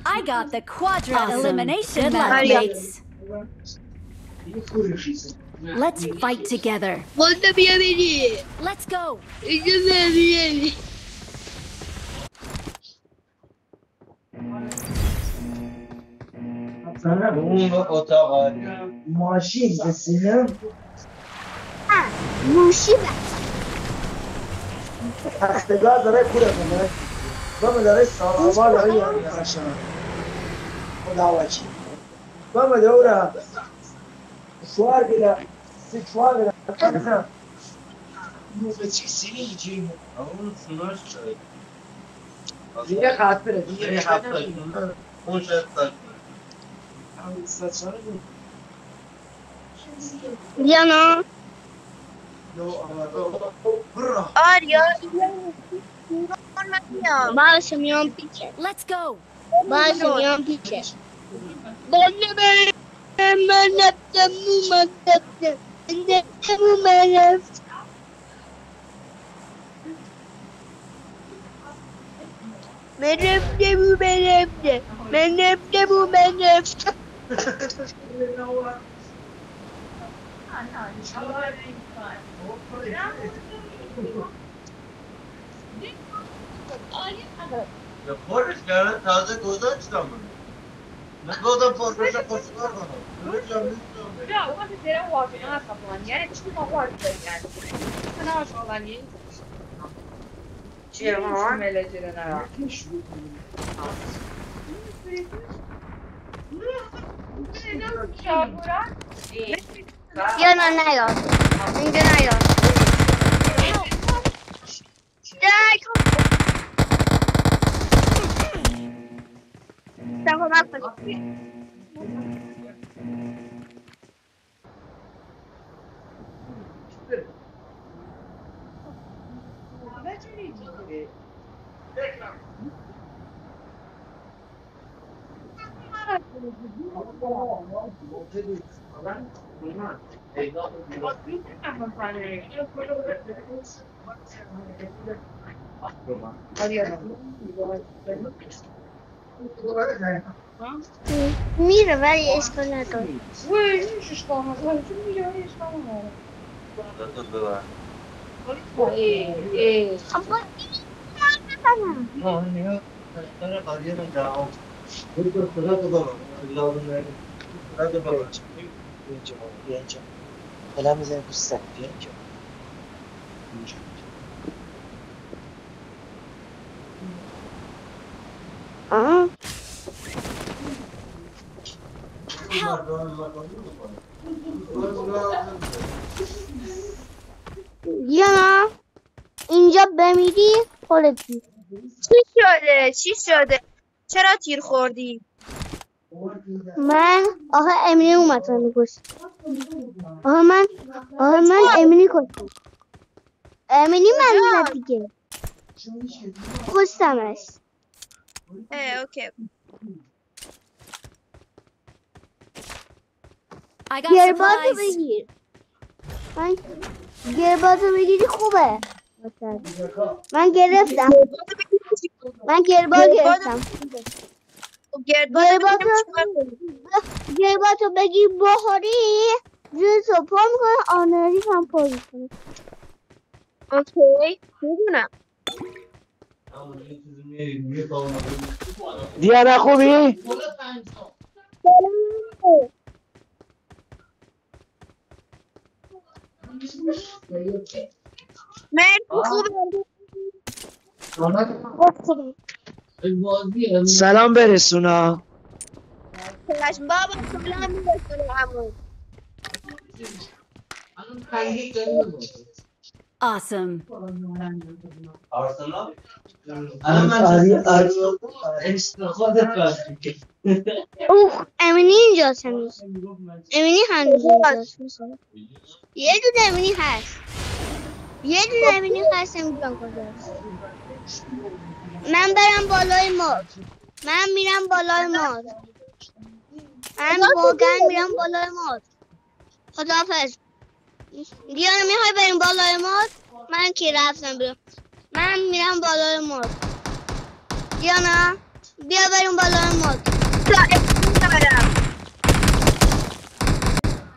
I got the quadra elimination Good luck, medal. mates. Let's fight together. Bunda bia beni. Let's go. İzin ver. ماشین رسیدم Musibet. تختگاه داره کوره کنه بام داره ساوا داره یاری خدا وچی بام دورا شوار كده ست شوار كده مو بتشيسيني يجي دیگه خاطره دیگه خاطره اون شد Diana. Arya. Başım yan piçe. Let's go. Başım yan piçe. Ben yaptım bu yaptım. Ben yaptım bu yaptım. Ben yaptım bu yaptım. Ben yaptım bu yaptım. Ya Forrest yani taze koza çıkan mı? Ne kadar Forrest'e koşular bana. Öyle canlı istiyorum. Ya ona bir kere var ya kapılan. Yani çıkma var yani. Sana hoş olan yeni. Çiğma. Meleceler var. Diana ne yaz? İnce ne yaz? Sen konak mı? Mira, vale, es con la torre. Ой, видишь, что она говорит? Ты не говоришь, что она Это было. كلام زي القصة Diana, اینجا بمیری خودتی. چی شده؟ چرا تیر خوردی؟ من امینی اومد منو کشت. من امینی کشتم. امینی من زد دیگه. کشتمش. اوکی. I got گرباتو supplies. بگیر. گرباتو بگیری خوبه. من گرفتم. من گربات گرفتم. گرباتو بگیر بخوری زیرتو پر میکنه آنریف هم پر میکنه. اوکی میدونم. دیانا خوبی؟ سلام برسونا. بابا سلام میرسونم. Awesome. Arsenal? امینی اینجاست هنوز. امینی هنوز اینجاست. یه دونه امینی هست. نمیدونم کجاست. من برم بالای مار. من واقعا میرم بالای مار. خداحافظ. دیانا میخوای بریم بالای مار؟ من که رفتم برم. من میرم بالای مار. دیانا بیا بریم بالا ما.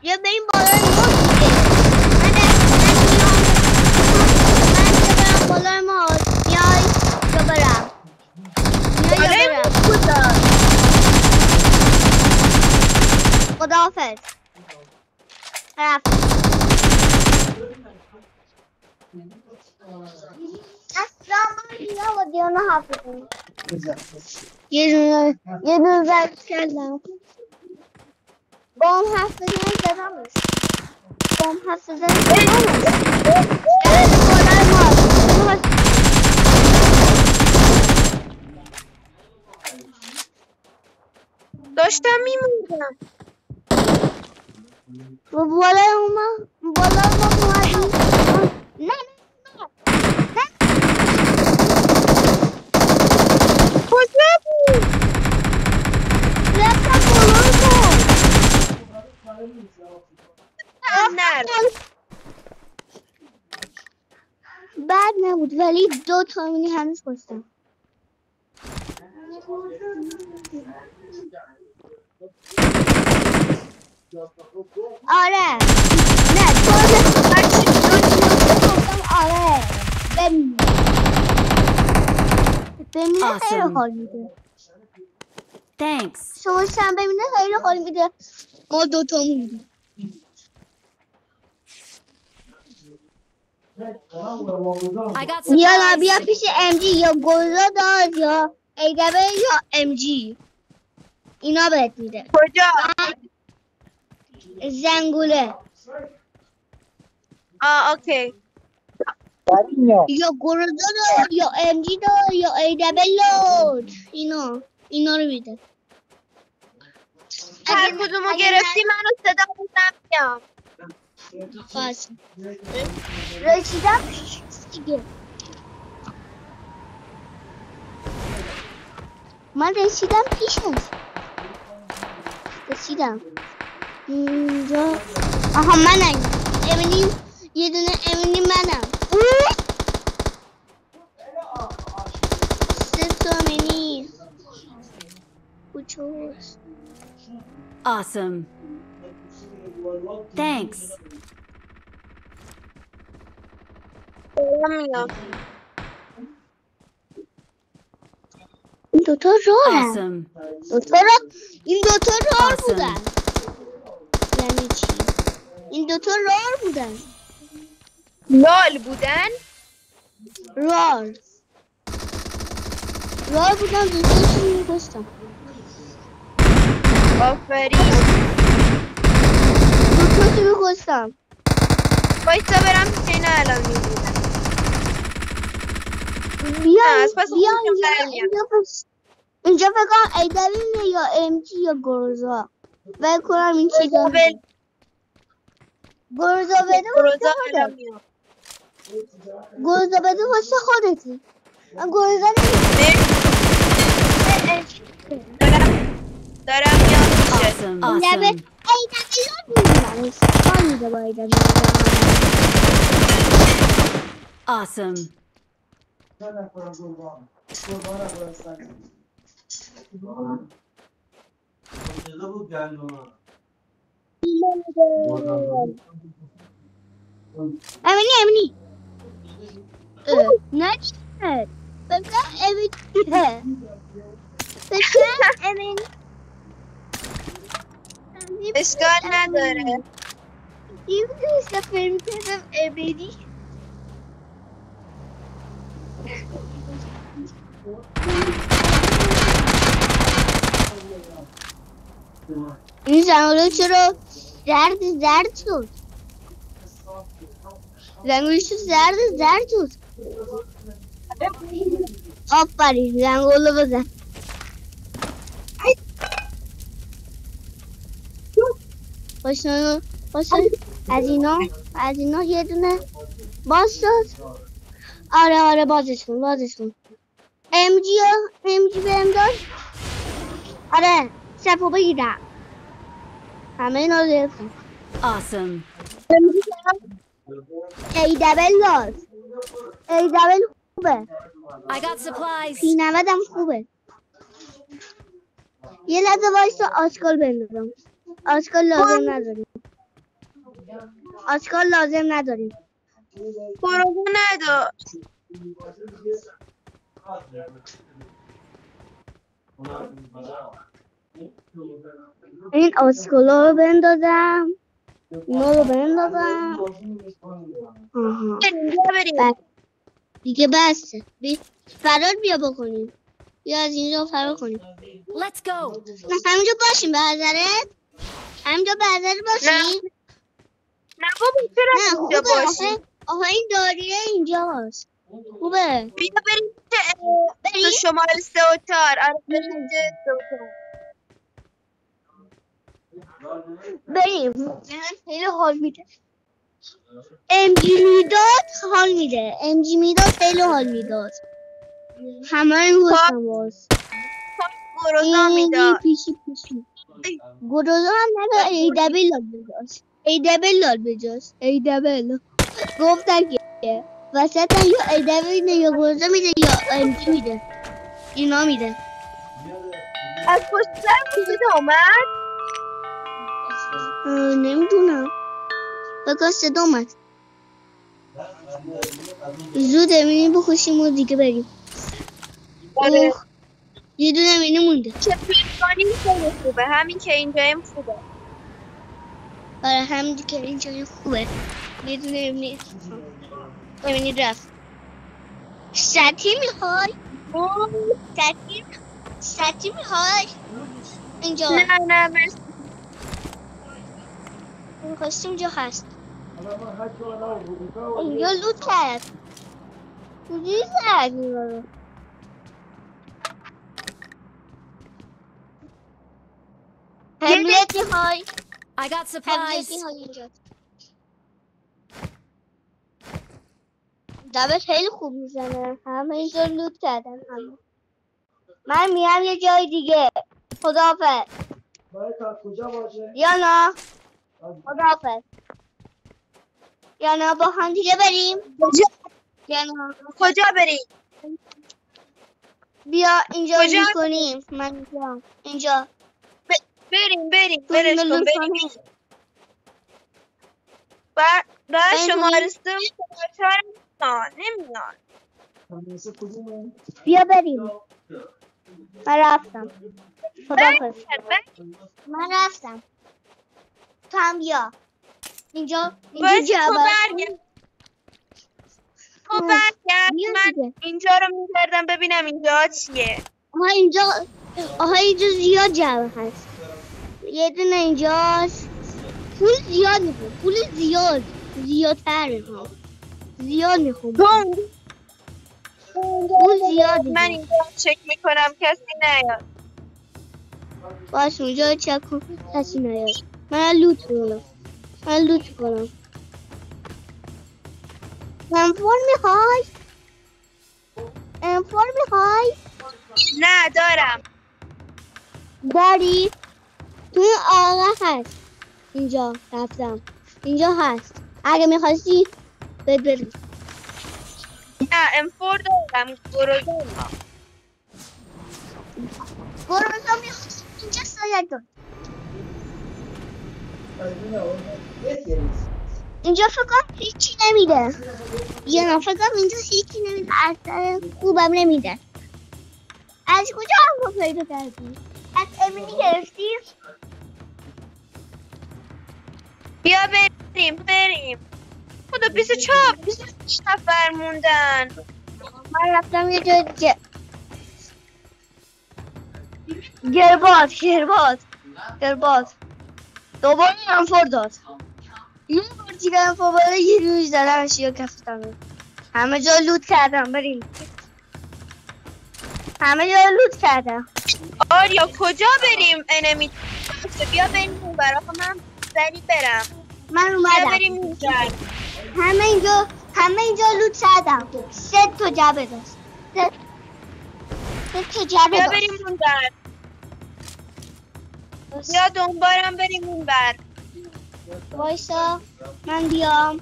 بیا بریم بالا ما دیگه. من برم بالا ما. میای یا برم؟ میای یا برم؟ خداحافظ. رفت. اصلا بیا و دیانا حافظ. یه دونه زرد کردم. با هم حرف بزنم زدمش. با هم حرف بزنم زدمش. بالای ما. داشتم میموندم. بالای ما اومدی. نه کجا بود؟ رفتم بالای ما. بد نبود ولی 2 تا مینی هنوز کشتم. آره نه آره ببینه خیلی حال میده. Thanks. شما هم ببینه خیلی حال میده. ما 2 تا موندیم. I got بیا supplies. پیش ام جی یا گوزا داد یا ایدبل یا ام جی. اینا بهت میده. کجا؟ زنگوله اوکی. یا گوزا داد یا ام جی داد یا ایدبل داد. اینا رو میده. هر کدومو گرفتی منو صدا بزن میام. باشه رسیدم دیگه. من رسیدم پیشش. رسیدم اینجا. آها منم امینی. یه دونه امینی منم. 3 تا امینی کوچوس. Awesome. Thanks. میام. این 2 تا راهن. Awesome. این 2 تا راه Awesome. بودن. یعنی چی؟ این 2 تا راه بودن. لال بودن. راه بودن. 2 تاشون میگستم. آفرین. 2 تاشون میگستم. بایستا برم پیش اینا الان میبینم. بیا پس اینجا فکر کنم ایدبل یا ام جی یا گروزا. فکر کنم این چیزا گروزا بده گروزا الان میام. گروزا بده واسه خودتی. من گروزا نمیدونم. دارم میام میشه. Awesome. ایدبل Awesome. میدونم. کار میده با ایدبل. Awesome. امینی نه چیه بگم امینیه. بگم امین. اشکال نداره. یه بودی سفر میکردم امینی. این زنگوله چرا زرد شد؟ زنگوله چرا زرد شد؟ آفرین زنگوله بزن. باشن از اینا یه دونه باز شد. آره بازش کن. ام جی بهم داد. آره سپو بگیرم. همه اینا رو گرفتم. Awesome. ایدبل داد. ایدبل خوبه. I got supplies. P90 هم خوبه. یه لحظه وایسا آشغال بندازم. آشغال لازم نداریم. آشغال لازم نداریم. برو ندار. این آشغالا رو بندازم. اینا رو بندازم. آها. بریم. دیگه بسه. فرار بیا بکنیم. بیا از اینجا فرار کنیم. Let's go. نه همینجا باشیم به نظرت؟ همینجا به نظرت باشیم؟ نه بابا چرا نه اینجا خوبه. باشی؟ آها این داریه اینجاست. خوبه. بیا بریم تو شمال 3 و 4. آره بریم 3 و 4. بریم. خیلی حال میده. MG میداد حال میده. MG میداد خیلی حال میداد. همه این گوشتم باز. گروزا میداد. پیشی. گروزا هم نداره. ای دبل داد بجاست. ای دبل. گفتن که وسط هم یا ای دبل میده یا گروزا میده یا MG میده. اینا میده. از پشت سر کجا اومد؟ نمیدونم. بگاه صدا اومد. زود امینی بخوشیم و دیگه بریم. آره. یه دونه امینی مونده. که پیشگانی خیلی خوبه. همین که اینجایم خوبه. آره همین که اینجا خوبه. یه دونه امینی رفت. سطحی میخوای؟ سطحی میخوای؟ اینجا نه مرسی. میخواستیم اینجا هست. اینجا لوت کرد. کجایی زد اینجا رو؟ هملیت میخوای؟ I got هملیت supplies. میخوای اینجا؟ دبه خیلی خوب میزنه. همه اینجا لوت کردن همه. من میرم یه جای دیگه. خداحافظ. باید تا کجا باشه؟ یا نه خداحافظ. یا نه با هم دیگه بریم. یا نه کجا بریم؟ بیا اینجا کجا؟ لوت کنیم. من اینجا بریم بریم بریم و شماره 3 و 4 نمیان. مثل کدومه؟ بیا بریم. من رفتم. خداحافظ. من رفتم. تو هم بیا. اینجا برگرد. بیا من دیگه. اینجا رو میگردم ببینم اینجا چیه. آها اینجا زیاد جعبه هست. یه دونه اینجاست. پول زیاد میخوام. پول زیادتر میخوام. زیاد میخوام. پول زیاد من اینجا چک میکنم کسی نیاد. باش اونجا چک کن کسی نیاد. من لوت کنم. انفور میخوای؟ نه دارم. داری؟ تو این آقا هست. اینجا رفتم. اینجا هست. اگه میخواستی بریم. نه انفور دارم. گروزا میخواستی اینجا سایت دار. اینجا فکر کنم هیچی نمیده. یا نه فکر کنم اینجا هیچی نمیده. اصلا خوبم نمیده. از کجا هم پیدا کردی؟ از امینی گرفتی؟ بیا بریم. خدا 24 نفر موندن. من رفتم یه جای دیگه. گربات دوباره انفور داد. یه بار دیگه انفور باید یه روی زدنش یا کفتم. همه جا لوت کردم. بریم. آریا کجا بریم؟ انمی بیا بریم اون برا. من سریع برم. من بیا اومدم. بریم اینجا. همه اینجا لوت کردم. 3 تا جعبه داشت. بیا بریم اون بر. بیا دنبالم بریم اون بر. وایسا من بیام.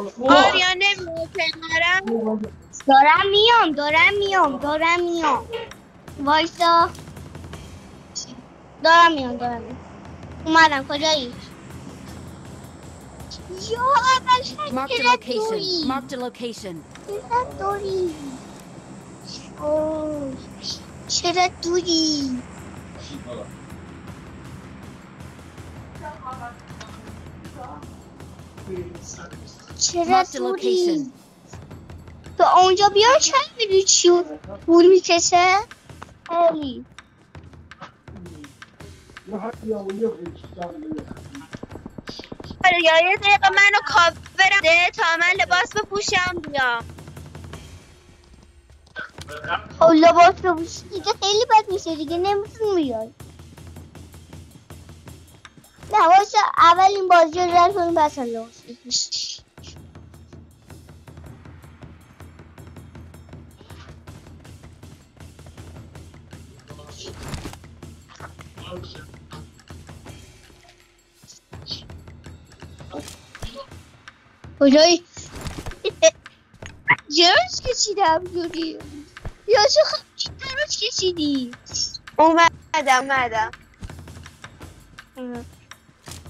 آریا نمیاد کنارم. دارم میام وایسا. دارم میام اومدم. کجایی؟ یا اول Marked a شکلت location. دوری Marked a location. چرا دوری؟ چرا Marked a دوری؟ location. تو اونجا بیا. چرا میدونی چیو پول میکشه؟ خیلی آریا یه دقیقه منو کاورم ده تا من لباس بپوشم بیام. خب لباس رو بوشی دیگه خیلی بد میشه دیگه. نمیتون میاد. نه واسه اول این بازی رو رد کنیم بسن لباس بپوشی. کجایی؟ جرس کشیدم دوری. یا چه خیلی درست کشیدی؟ اومدم.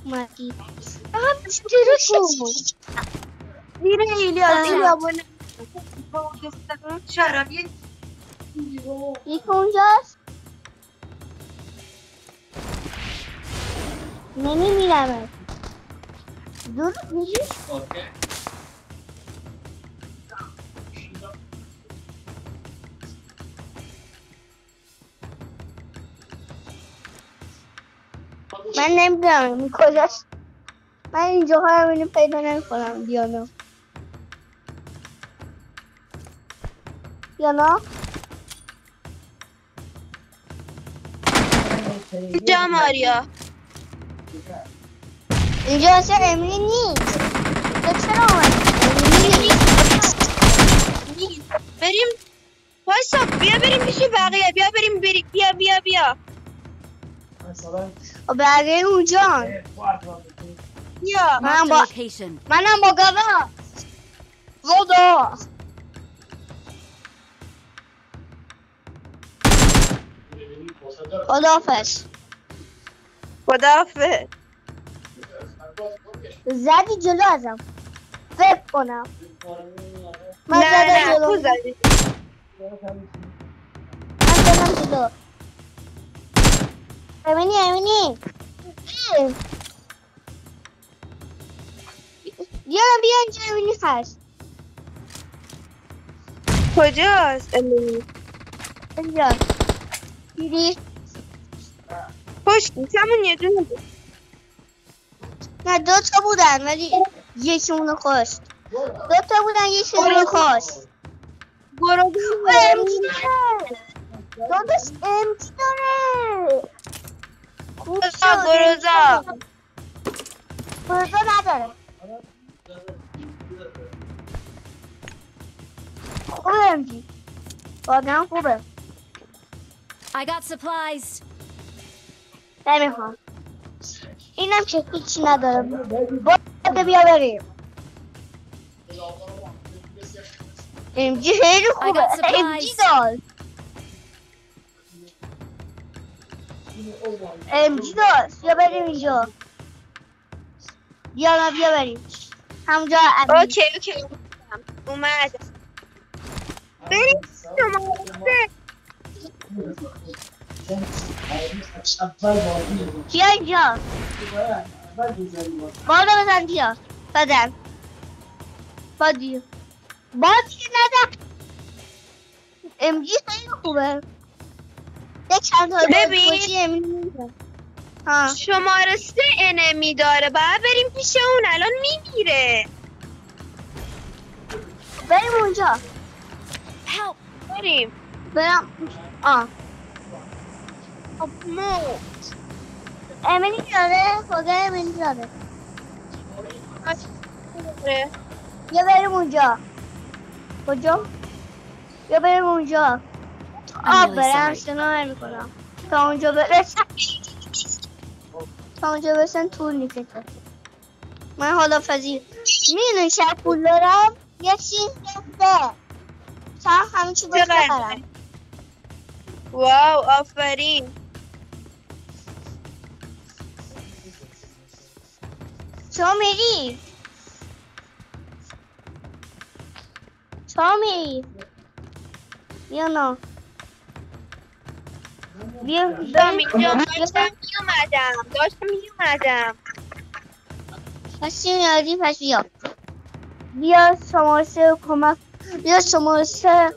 اومدی درست کشیدی. زیر ایلیا بونه یکی اونجاست؟ نمیبینم. دور میشی؟ من نمیدونم این کجاست. من اینجا ها رو پیدا نمیکنم. دیانا اینجا آریا. اینجا اصلا امری نیست. تو چرا اومدی؟ بریم وایسا. بیا بریم پیش بقیه. بیا بقیه اونجا. بیا. Marked a location. منم با گوه ودا. خداحافظ. زدی جلو ازم فکر کنم. من زدم جلو. تو زدی. من زدم جلو. امینی بیا اینجا. امینی هست. کجاست امینی؟ اینجا دیدی؟ پشت همون یه دونه بود. نه 2 تا بودن ولی یکی اونو کشت. 2 تا بودن یکی اونو کشت. برو امجی داره. داداش امجی داره. خوب شد. گروزا نداره. خوبه امجی. واقعا خوبه. I got supplies. نمیخوام. اینم که هیچی نداره. باید بیا بریم. امجی خیلی خوبه. امجی داشت. بیا بریم اینجا. بیا بریم همونجا. اوکی اومد. بریم بیا اینجا. بالا بزن. بیا بزن. بادی ندم. امجی خیلی خوبه. یک چند تا ببین شماره 3 انمی داره. باید بریم پیش اون. الان میمیره. بریم اونجا. برم. امینی داره. خدا امینی داره. بیا بریم اونجا. کجا؟ بیا بریم اونجا. برم سنو میکنم تا اونجا برسن طول میکشه. من حالا فضیل میدونی شب پول دارم یه چیز دفته چند همین چی باید چقدر؟ بخرم واو آفرین. چرا میری؟ بیا نه بیا اینجا داشتم میومدم. پس چی میادی پس بیا شمارسه کمک بیا شمارسه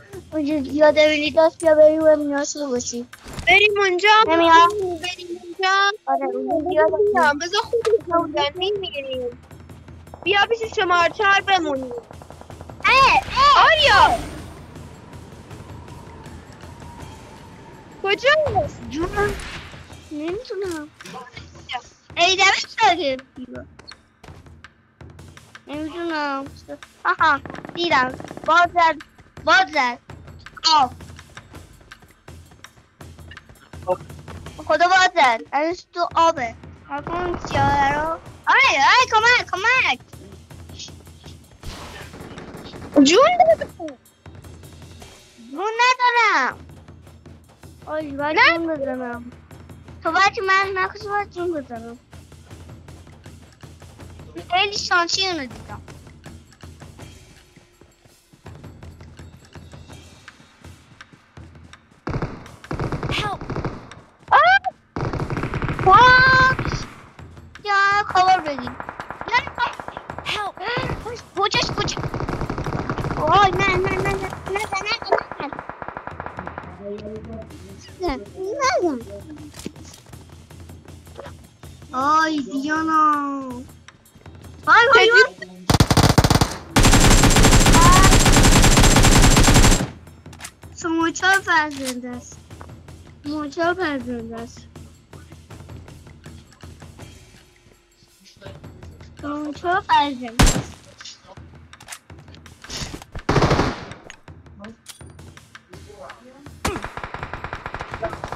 یاده بینی داشت بیا بریم و نیاز باشی بریم اونجا. نمیاد بریم اونجا. آره اونجا بذار خودمون میمیریم. بیا پیش شماره 4 بمونیم. آریا کجاست؟ جونم نمیتونم ای دمش داره نمیتونم آها دیدم باز زد آف خدا باز زد از تو آبه اون سیاره رو آره کمک جون ندارم آی باید جون بزنم تو باید من نخواست باید جون بزنم خیلی شانسی اونو دیدم یا خبر بدیم کجاست آی نه آی دیانا آی شما چهار فرزنده است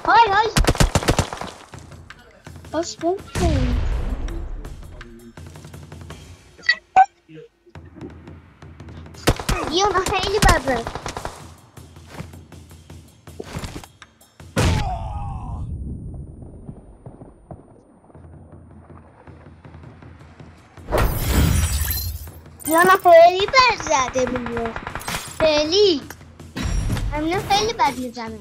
های باش بکن دیانا خیلی بده دیانا خیلی بد زده میگه خیلی همینه خیلی بد میزنه